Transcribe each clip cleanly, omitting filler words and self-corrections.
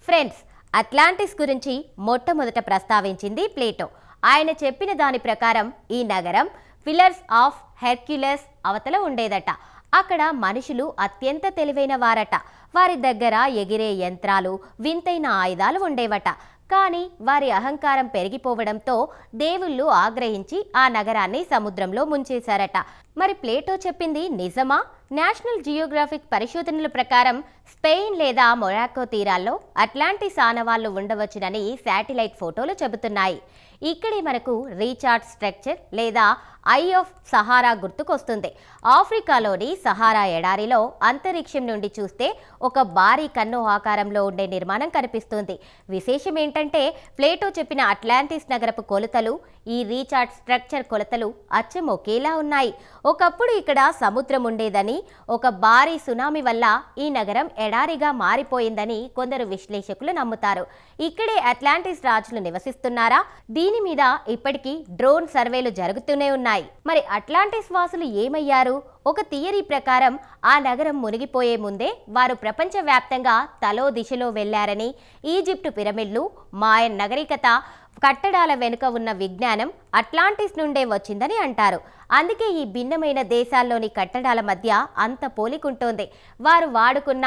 Friends, Atlantis గురించి మొట్టమొదట ప్రస్తావించింది Plato. ఆయన చెప్పిన దాని ప్రకారం ఈ నగరం ఫిల్లర్స్ ఆఫ్ హెర్క్యులస్ అవతల ఉండేదట. అక్కడ మనుషులు అత్యంత తెలివైన వారట. వారి దగ్గర ఎగిరే యంత్రాలు, వింతైన ఆయుధాలు ఉండేవట. కానీ వారి అహంకారం పెరిగిపోవడంతో దేవుళ్ళు ఆగ్రహించి ఆ నగరాన్ని సముద్రంలో ముంచేశారట. మరి ప్లేటో చెప్పింది నిజమా? నేషనల్ జియోగ్రాఫిక్ పరిశోధనల ప్రకారం స్పెయిన్ లేదా మొరాకో తీరాల్లో అట్లాంటిస్ ఆనవాళ్లు ఉండవచ్చునని శాటిలైట్ ఫోటోలు చెబుతున్నాయి. ఇక్కడే మనకు రీచార్డ్ స్ట్రక్చర్ లేదా ఐ ఆఫ్ సహారా గుర్తుకొస్తుంది. ఆఫ్రికాలోని సహారా ఎడారిలో అంతరిక్షం నుండి చూస్తే ఒక భారీ కన్ను ఆకారంలో ఉండే నిర్మాణం కనిపిస్తుంది. విశేషం ఏంటంటే ప్లేటో చెప్పిన అట్లాంటిస్ నగరపు కొలతలు, ఈ రీచార్డ్ స్ట్రక్చర్ కొలతలు అచ్చం ఒకేలా ఉన్నాయి. ఒకప్పుడు ఇక్కడ సముద్రం ఉండేదని, ఒక భారీ సునామీ వల్ల ఈ నగరం ఎడారిగా మారిపోయిందని కొందరు విశ్లేషకులు నమ్ముతారు. ఇక్కడే అట్లాంటిస్ రాజులు నివసిస్తున్నారా? దీని మీద ఇప్పటికీ డ్రోన్ సర్వేలు జరుగుతూనే ఉన్నాయి. మరి అట్లాంటిస్ వాసులు ఏమయ్యారు? ఒక థియరీ ప్రకారం ఆ నగరం మునిగిపోయే ముందే వారు ప్రపంచవ్యాప్తంగా తలో దిశలో వెళ్లారని, ఈజిప్టు పిరమిడ్లు, మాయన్ నాగరికత కట్టడాల వెనుక ఉన్న విజ్ఞానం అట్లాంటిస్ నుండే వచ్చిందని అంటారు. అందుకే ఈ భిన్నమైన దేశాల్లోని కట్టడాల మధ్య అంత పోలికుంటోంది. వారు వాడుకున్న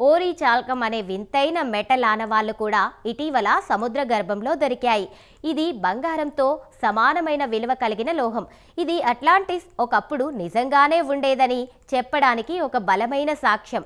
ఓరీ చాల్కం అనే వింతైన మెటల్ ఆనవాళ్లు కూడా ఇటీవల సముద్ర గర్భంలో దొరికాయి. ఇది బంగారంతో సమానమైన విలువ కలిగిన లోహం. ఇది అట్లాంటిస్ ఒకప్పుడు నిజంగానే ఉండేదని చెప్పడానికి ఒక బలమైన సాక్ష్యం.